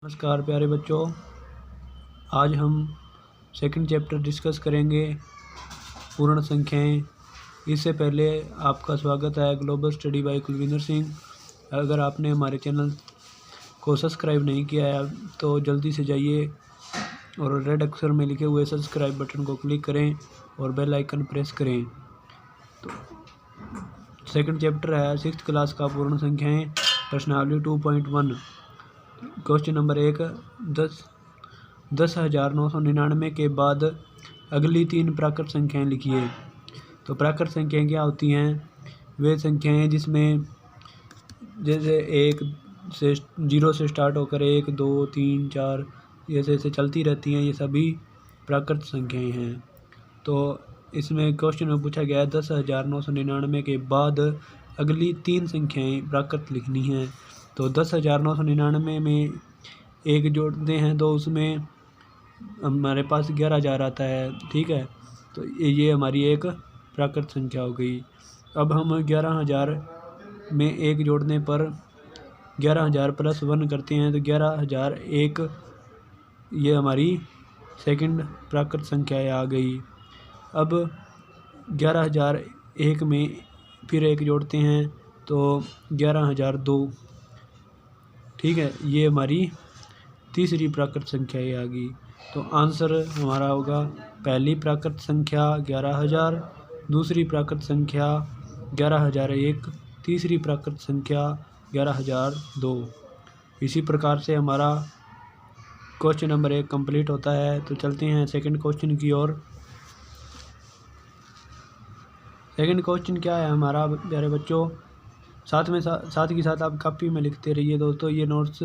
नमस्कार प्यारे बच्चों, आज हम सेकंड चैप्टर डिस्कस करेंगे पूर्ण संख्याएं। इससे पहले आपका स्वागत है global study by Kulwinder Singh. अगर आपने हमारे चैनल को सब्सक्राइब नहीं किया है तो जल्दी से जाइए और रेड अक्षर में लिखे हुए सब्सक्राइब बटन को क्लिक करें और बेल आइकन प्रेस करें। तो सेकंड चैप्टर है 6th क्लास का पूर्ण संख्याएं, प्रश्नावली 2.1। क्वेश्चन नंबर 1, 10,999 के बाद अगली 3 प्राकृत संख्याएं लिखिए। तो प्राकृत संख्याएं क्या होती हैं? वे संख्याएं जिसमें जैसे 1 से 0 से स्टार्ट होकर 1, 2, 3, 4 ऐसे ऐसे चलती रहती हैं, ये सभी प्राकृत संख्याएं हैं। तो इसमें क्वेश्चन में पूछा गया है 10,999 के बाद अगली 3 संख्याएं प्राकृत लिखनी हैं। तो 10,999 में 1 जोड़ते हैं तो उसमें हमारे पास 11,000 आता है, ठीक है। तो ये हमारी एक प्राकृत संख्या हो गई। अब हम 11,000 में 1 जोड़ने पर 11,000 प्लस 1 करते हैं तो 11,001 ये हमारी सेकंड प्राकृत संख्या आ गई। अब 11,001 में फिर 1 जोड़ते हैं तो 11,002, ठीक है, ये हमारी तीसरी प्राकृत संख्या ये आ गई। तो आंसर हमारा होगा पहली प्राकृत संख्या 11,000, दूसरी प्राकृत संख्या 11,001, तीसरी प्राकृत संख्या 11,002। इसी प्रकार से हमारा क्वेश्चन नंबर 1 कंप्लीट होता है। तो चलते हैं सेकंड क्वेश्चन की ओर। सेकंड क्वेश्चन क्या है हमारा प्यारे बच्चों? साथ के साथ आप कॉपी में लिखते रहिए दोस्तों, ये नोट्स,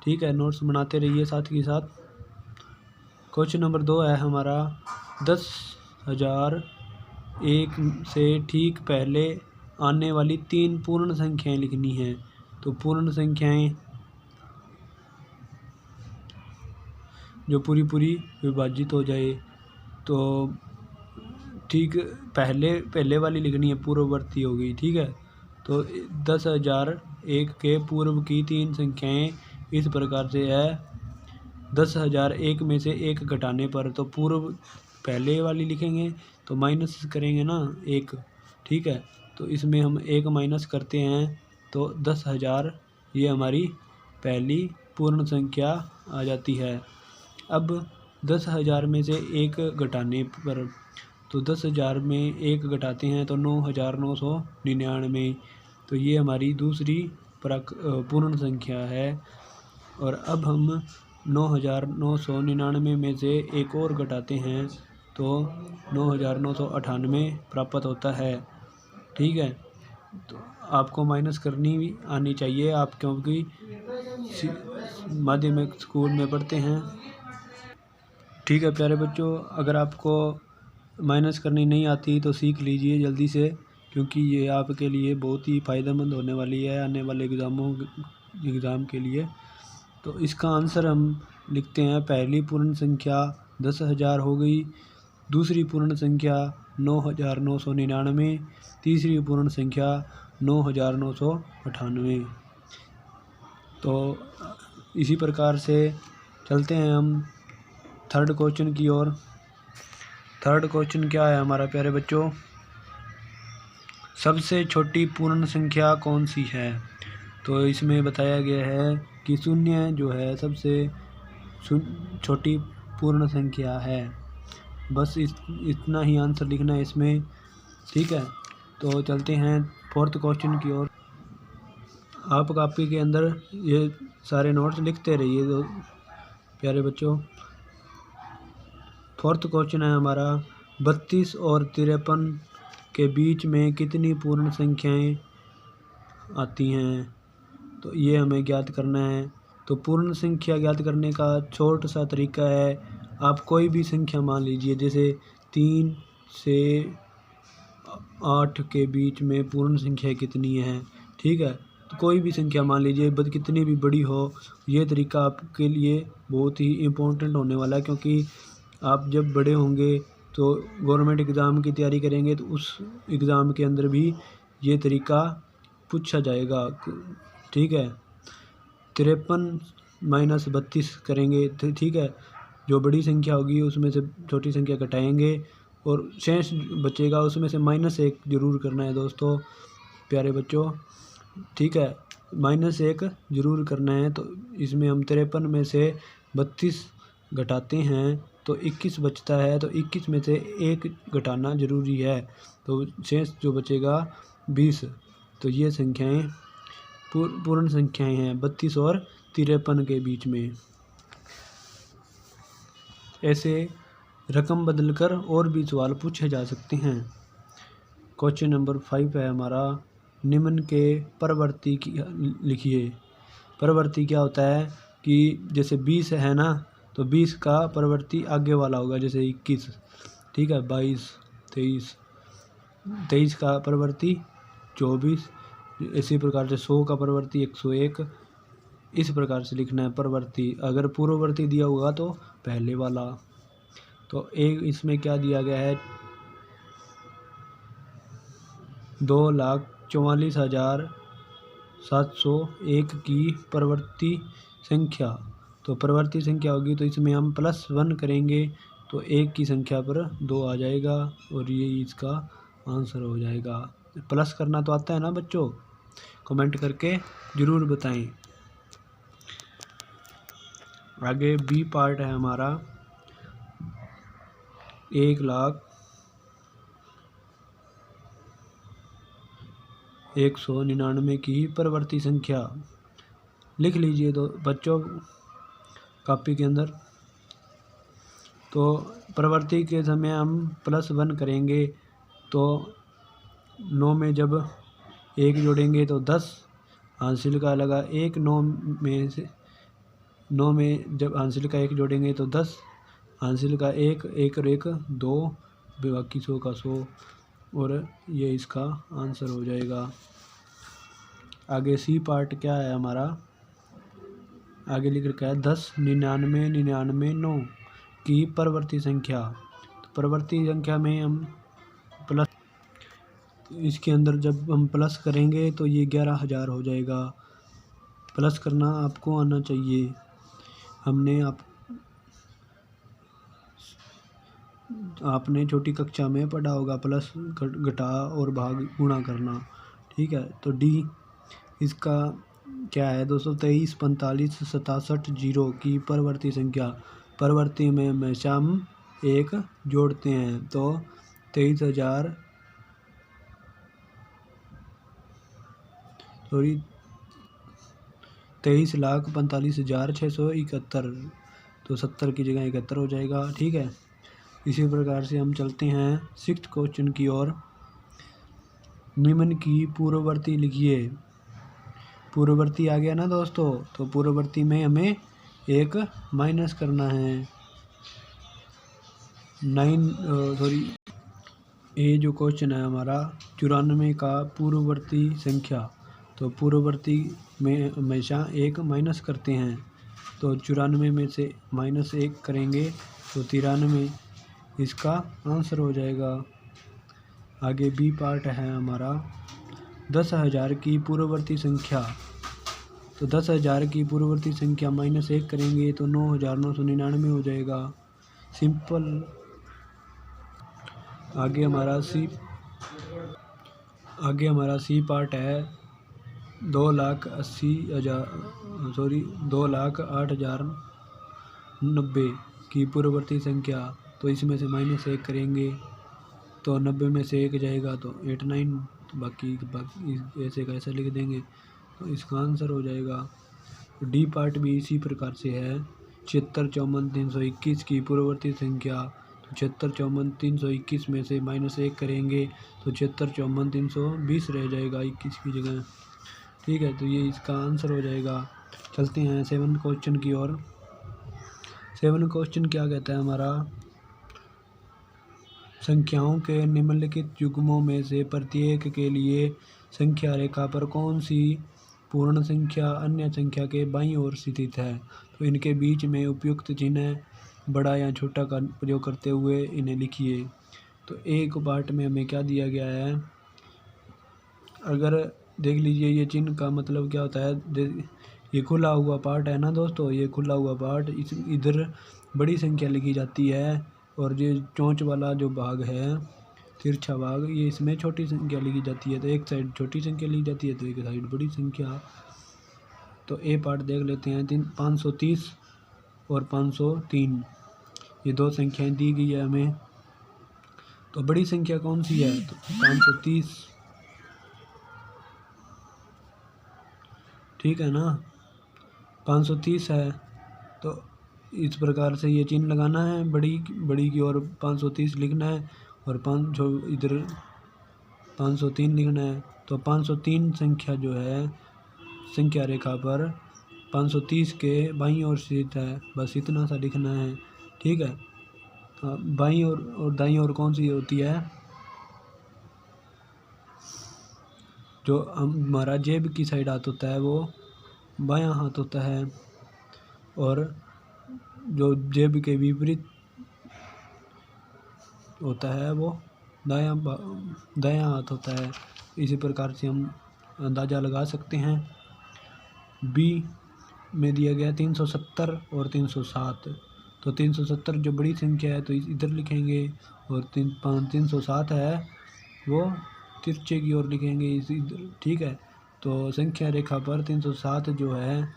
ठीक है, नोट्स बनाते रहिए साथ के साथ। क्वेश्चन नंबर 2 है हमारा 10,001 से ठीक पहले आने वाली 3 पूर्ण संख्याएं लिखनी हैं। तो पूर्ण संख्याएं जो पूरी विभाजित हो जाए, तो ठीक पहले वाली लिखनी है, पूर्ववर्ती हो गई, ठीक है। तो 10,001 के पूर्व की 3 संख्याएं इस प्रकार से है। 10,001 में से 1 घटाने पर, तो पूर्व पहले वाली लिखेंगे तो माइनस करेंगे ना 1, ठीक है। तो इसमें हम 1 माइनस करते हैं तो 10,000 ये हमारी पहली पूर्ण संख्या आ जाती है। अब 10,000 में से 1 घटाने पर, तो 10,000 में 1 घटाते हैं तो 9,999, तो ये हमारी दूसरी पूर्ण संख्या है। और अब हम 9,999 में से 1 और घटाते हैं तो 9,998 प्राप्त होता है, ठीक है। तो आपको माइनस करनी भी आनी चाहिए आप, क्योंकि माध्यमिक स्कूल में पढ़ते हैं, ठीक है प्यारे बच्चों। अगर आपको माइनस करनी नहीं आती तो सीख लीजिए जल्दी से, क्योंकि ये आपके लिए बहुत ही फ़ायदेमंद होने वाली है आने वाले एग्ज़ाम के लिए। तो इसका आंसर हम लिखते हैं, पहली पूर्ण संख्या 10,000 हो गई, दूसरी पूर्ण संख्या 9,999, तीसरी पूर्ण संख्या 9,998। तो इसी प्रकार से चलते हैं हम थर्ड क्वेश्चन की ओर। थर्ड क्वेश्चन क्या है हमारा प्यारे बच्चों? सबसे छोटी पूर्ण संख्या कौन सी है? तो इसमें बताया गया है कि शून्य जो है सबसे छोटी पूर्ण संख्या है। बस इतना ही आंसर लिखना है इसमें, ठीक है। तो चलते हैं फोर्थ क्वेश्चन की ओर। आप कॉपी के अंदर ये सारे नोट्स लिखते रहिए तो प्यारे बच्चों। फोर्थ क्वेश्चन है हमारा 32 और 53 के बीच में कितनी पूर्ण संख्याएं आती हैं? तो ये हमें ज्ञात करना है। तो पूर्ण संख्या ज्ञात करने का छोटा सा तरीका है, आप कोई भी संख्या मान लीजिए, जैसे 3 से 8 के बीच में पूर्ण संख्या कितनी है, ठीक है। तो कोई भी संख्या मान लीजिए, बस कितनी भी बड़ी हो, ये तरीका आपके लिए बहुत ही इम्पोर्टेंट होने वाला है, क्योंकि आप जब बड़े होंगे तो गवर्नमेंट एग्ज़ाम की तैयारी करेंगे तो उस एग्ज़ाम के अंदर भी ये तरीका पूछा जाएगा, ठीक है। 53 -32 करेंगे तो ठीक है, जो बड़ी संख्या होगी उसमें से छोटी संख्या घटाएंगे और शेष बचेगा उसमें से -1 जरूर करना है दोस्तों प्यारे बच्चों, ठीक है, -1 जरूर करना है। तो इसमें हम 53 में से 32 घटाते हैं तो 21 बचता है, तो 21 में से 1 घटाना ज़रूरी है, तो शेष जो बचेगा 20। तो ये संख्याएं पूर्ण संख्याएं हैं 32 और 53 के बीच में। ऐसे रकम बदलकर और भी सवाल पूछे जा सकते हैं। क्वेश्चन नंबर 5 है हमारा, निम्न के परवर्ती की लिखिए। परवर्ती क्या होता है कि जैसे 20 है ना, तो 20 का परवर्ती आगे वाला होगा, जैसे 21, ठीक है, 22, 23, 23 का परवर्ती 24, इसी प्रकार से 100 का परवर्ती 101, इस प्रकार से लिखना है परवर्ती। अगर पूर्ववर्ती दिया होगा तो पहले वाला। तो एक इसमें क्या दिया गया है, 2,44,701 की परवर्ती संख्या। तो परवर्ती संख्या होगी तो इसमें हम +1 करेंगे तो 1 की संख्या पर 2 आ जाएगा और ये इसका आंसर हो जाएगा। प्लस करना तो आता है ना बच्चों, कमेंट करके ज़रूर बताएं। आगे बी पार्ट है हमारा, 1,01,99 की परवर्ती संख्या। लिख लीजिए तो बच्चों कॉपी के अंदर। तो परवर्ती के समय हम +1 करेंगे तो 9 में जब 1 जोड़ेंगे तो 10, हासिल का लगा 1, 9 में जब हासिल का 1 जोड़ेंगे तो 10, हासिल का 1, 1 और 1 2, बाकी 100 का 100, और ये इसका आंसर हो जाएगा। आगे सी पार्ट क्या है हमारा, आगे लिख रखा है 10, 99, 99, 9 की परवर्ती संख्या। तो परवर्ती संख्या में हम प्लस, इसके अंदर जब हम प्लस करेंगे तो ये 11,000 हो जाएगा। प्लस करना आपको आना चाहिए, हमने आपने छोटी कक्षा में पढ़ा होगा प्लस, घटा और भाग गुणा करना, ठीक है। तो डी इसका क्या है दोस्तों, 23, 45, 67, 0 की परवर्ती संख्या। परवर्ती में हमेशा हम 1 जोड़ते हैं, तो 23,45,671, तो 70 की जगह 71 हो जाएगा, ठीक है। इसी प्रकार से हम चलते हैं 6th क्वेश्चन की ओर। निम्न की पूर्ववर्ती लिखिए। पूर्ववर्ती आ गया ना दोस्तों, तो पूर्ववर्ती में हमें 1 माइनस करना है। ये जो क्वेश्चन है हमारा 94 का पूर्ववर्ती संख्या। तो पूर्ववर्ती में हमेशा 1 माइनस करते हैं, तो 94 में से -1 करेंगे तो 93 इसका आंसर हो जाएगा। आगे बी पार्ट है हमारा 10,000 की पूर्ववर्ती संख्या। तो 10,000 की पूर्ववर्ती संख्या -1 करेंगे तो 9,999 हो जाएगा, सिंपल। आगे हमारा सी पार्ट है 2,08,090 की पूर्ववर्ती संख्या। तो इसमें से -1 करेंगे तो 90 में से 1 जाएगा तो 89, तो बाकी ऐसे का ऐसा लिख देंगे तो इसका आंसर हो जाएगा। डी पार्ट भी इसी प्रकार से है, 76,54,321 की पूर्ववर्ती संख्या। तो 76,54,321 में से -1 करेंगे तो 76,54,320 रह जाएगा 21 की जगह, ठीक है। तो ये इसका आंसर हो जाएगा। चलते हैं 7th क्वेश्चन की ओर। 7th क्वेश्चन क्या कहता है हमारा, संख्याओं के निम्नलिखित युग्मों में से प्रत्येक के लिए संख्या रेखा पर कौन सी पूर्ण संख्या अन्य संख्या के बाईं ओर स्थित है। तो इनके बीच में उपयुक्त चिन्ह बड़ा या छोटा का प्रयोग करते हुए इन्हें लिखिए। तो एक पार्ट में हमें क्या दिया गया है, अगर देख लीजिए ये चिन्ह का मतलब क्या होता है, ये खुला हुआ पार्ट है ना दोस्तों, ये खुला हुआ पार्ट इधर बड़ी संख्या लिखी जाती है, और ये चोंच वाला जो भाग है, तिरछा भाग, ये इसमें छोटी संख्या लिखी जाती है। तो एक साइड छोटी संख्या लिखी जाती है तो एक साइड बड़ी संख्या। तो ए पार्ट देख लेते हैं। 530 और 503 ये दो संख्याएं दी गई है हमें। तो बड़ी संख्या कौन सी है? तो 530, ठीक है ना, 530 है। तो इस प्रकार से ये चिन्ह लगाना है, बड़ी की ओर 530 लिखना है, और जो इधर 503 लिखना है। तो 503 संख्या जो है संख्या रेखा पर 530 के बाईं ओर स्थित है, बस इतना सा लिखना है, ठीक है। बाईं ओर और दाईं ओर कौन सी होती है? जो हमारा जेब की साइड हाथ होता है वो बायां हाथ होता है, और जो जेब के विपरीत होता है वो दायां हाथ होता है। इसी प्रकार से हम अंदाज़ा लगा सकते हैं। बी में दिया गया 370 और 307। तो 370 जो बड़ी संख्या है तो इधर लिखेंगे, और 307 है वो तिरछे की ओर लिखेंगे इधर, ठीक है। तो संख्या रेखा पर 307 जो है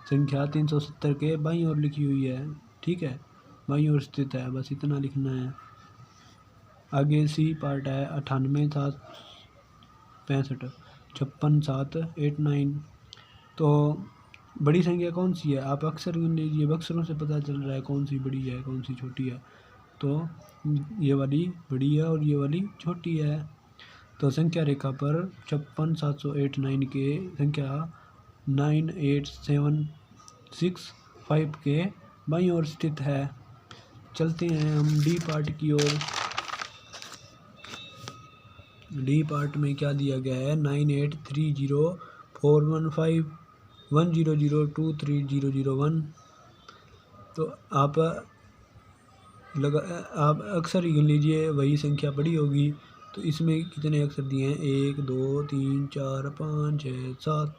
संख्या 370 के बाईं ओर लिखी हुई है, ठीक है, बाईं ओर स्थित है, बस इतना लिखना है। आगे सी पार्ट है 98 7 65 56 7 8 9। तो बड़ी संख्या कौन सी है? आप अक्सर गिन लीजिए, अक्षरों से पता चल रहा है कौन सी बड़ी है कौन सी छोटी है। तो ये वाली बड़ी है और ये वाली छोटी है। तो संख्या रेखा पर 56 708 9 के संख्या 98765 के बाईं ओर स्थित है। चलते हैं हम डी पार्ट की ओर। डी पार्ट में क्या दिया गया है? 9830415100230001। तो आप अक्सर गिन लीजिए, वही संख्या बड़ी होगी। तो इसमें कितने अक्षर दिए हैं? 1 2 3 4 5 6 7।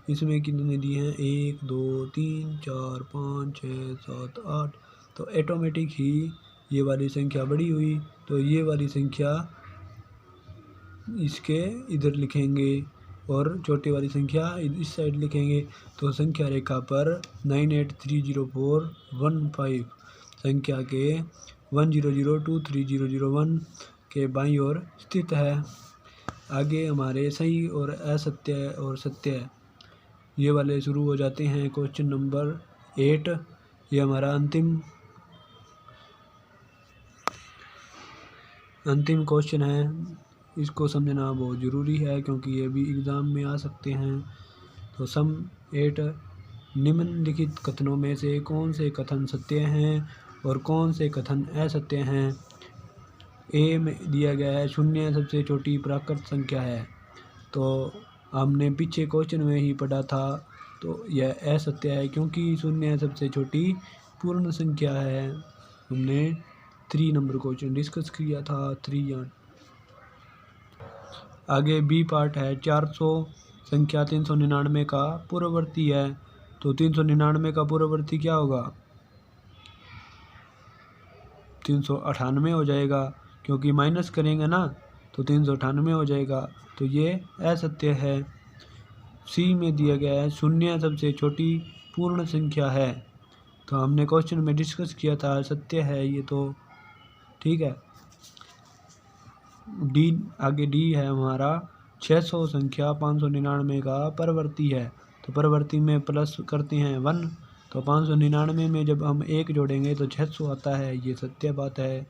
इसमें कितने दिए हैं? 1 2 3 4 5 6 7 8। तो ऑटोमेटिक ही ये वाली संख्या बड़ी हुई, तो ये वाली संख्या इसके इधर लिखेंगे, और छोटी वाली संख्या इस साइड लिखेंगे। तो संख्या रेखा पर 98304115 संख्या के 100230001 के बाईं ओर स्थित है। आगे हमारे सही और असत्य और सत्य ये वाले शुरू हो जाते हैं। क्वेश्चन नंबर 8 ये हमारा अंतिम क्वेश्चन है। इसको समझना बहुत ज़रूरी है क्योंकि ये भी एग्ज़ाम में आ सकते हैं। तो सम 8 निम्नलिखित कथनों में से कौन से कथन सत्य हैं और कौन से कथन असत्य हैं? ए में दिया गया है शून्य सबसे छोटी प्राकृत संख्या है। तो हमने पीछे क्वेश्चन में ही पढ़ा था, तो यह असत्य है क्योंकि शून्य सबसे छोटी पूर्ण संख्या है। हमने 3 नंबर क्वेश्चन डिस्कस किया था 3। आगे बी पार्ट है 400 संख्या 399 का पूर्ववर्ती है। तो 399 का पूर्ववर्ती क्या होगा? 398 हो जाएगा, क्योंकि माइनस करेंगे ना तो 398 हो जाएगा। तो ये असत्य है। सी में दिया गया है शून्य सबसे छोटी पूर्ण संख्या है। तो हमने क्वेश्चन में डिस्कस किया था सत्य है ये, तो ठीक है। डी आगे डी है हमारा 600 संख्या 599 का परवर्ती है। तो परवर्ती में प्लस करते हैं 1। तो 599 में जब हम 1 जोड़ेंगे तो 600 आता है, ये सत्य बात है।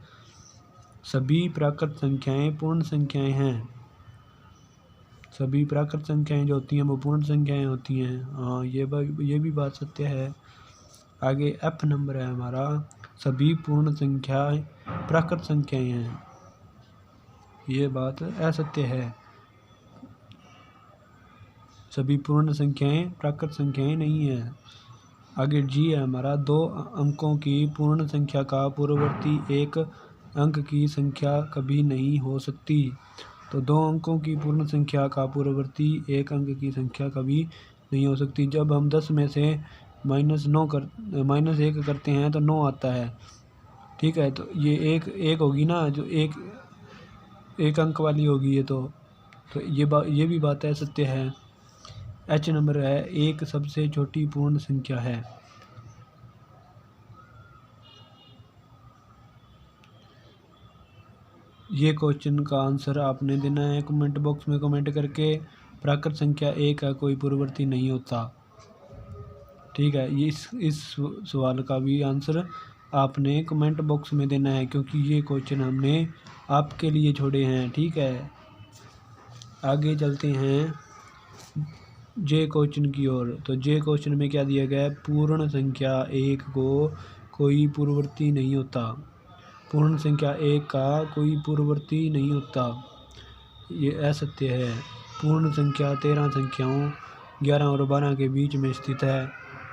सभी प्राकृत संख्याएं पूर्ण संख्याएं हैं। सभी प्राकृत संख्याएं जो होती हैं वो पूर्ण संख्याएं होती हैं। हाँ, ये भी बात सत्य है। आगे एफ नंबर है हमारा सभी पूर्ण संख्याएं प्राकृत संख्याएं हैं। ये बात असत्य है। सभी पूर्ण संख्याएं प्राकृत संख्याएं नहीं है। आगे जी है हमारा 2 अंकों की पूर्ण संख्या का पूर्ववर्ती 1 अंक की संख्या कभी नहीं हो सकती। तो 2 अंकों की पूर्ण संख्या का पूर्ववर्ती 1 अंक की संख्या कभी नहीं हो सकती। जब हम 10 में से -1 करते हैं तो 9 आता है, ठीक है। तो ये एक होगी ना, जो एक अंक वाली होगी ये, तो ये भी बात है, सत्य है। एच नंबर है, एक सबसे छोटी पूर्ण संख्या है। ये क्वेश्चन का आंसर आपने देना है कमेंट बॉक्स में कमेंट करके। प्राकृत संख्या एक का कोई पूर्ववर्ती नहीं होता, ठीक है। ये इस सवाल का भी आंसर आपने कमेंट बॉक्स में देना है, क्योंकि ये क्वेश्चन हमने आपके लिए छोड़े हैं, ठीक है। आगे चलते हैं जे क्वेश्चन की ओर। तो जे क्वेश्चन में क्या दिया गया है, पूर्ण संख्या एक को कोई पूर्ववर्ती नहीं होता। पूर्ण संख्या एक का कोई पूर्ववर्ती नहीं होता, ये असत्य है। पूर्ण संख्या 13 संख्याओं 11 और 12 के बीच में स्थित है।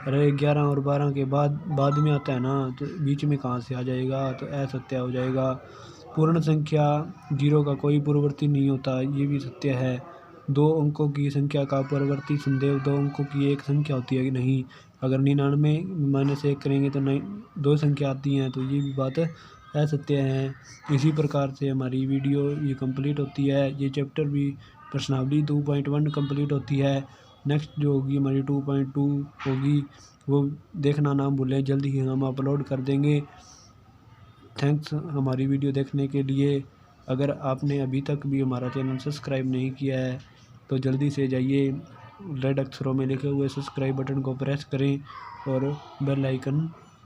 अरे 11 और 12 के बाद में आता है ना, तो बीच में कहाँ से आ जाएगा, तो असत्य हो जाएगा। पूर्ण संख्या 0 का कोई पूर्ववर्ती नहीं होता, ये भी सत्य है। 2 अंकों की संख्या का पूर्ववर्ती संदेव 2 अंकों की एक संख्या होती है कि नहीं। अगर 99 - 1 करेंगे तो 2 संख्या आती हैं, तो ये भी बात असत्य है। इसी प्रकार से हमारी वीडियो ये कंप्लीट होती है। ये चैप्टर भी प्रश्नावली 2.1 कंप्लीट होती है। नेक्स्ट जो होगी हमारी 2.2 होगी, वो देखना ना भूलें, जल्दी ही हम अपलोड कर देंगे। थैंक्स हमारी वीडियो देखने के लिए। अगर आपने अभी तक भी हमारा चैनल सब्सक्राइब नहीं किया है तो जल्दी से जाइए, रेड अक्षरों में लिखे हुए सब्सक्राइब बटन को प्रेस करें और बेल आइकन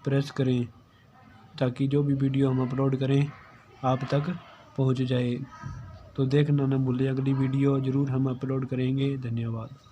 प्रेस करें, ताकि जो भी वीडियो हम अपलोड करें आप तक पहुंच जाए। तो देखना ना भूलिए, अगली वीडियो ज़रूर हम अपलोड करेंगे। धन्यवाद।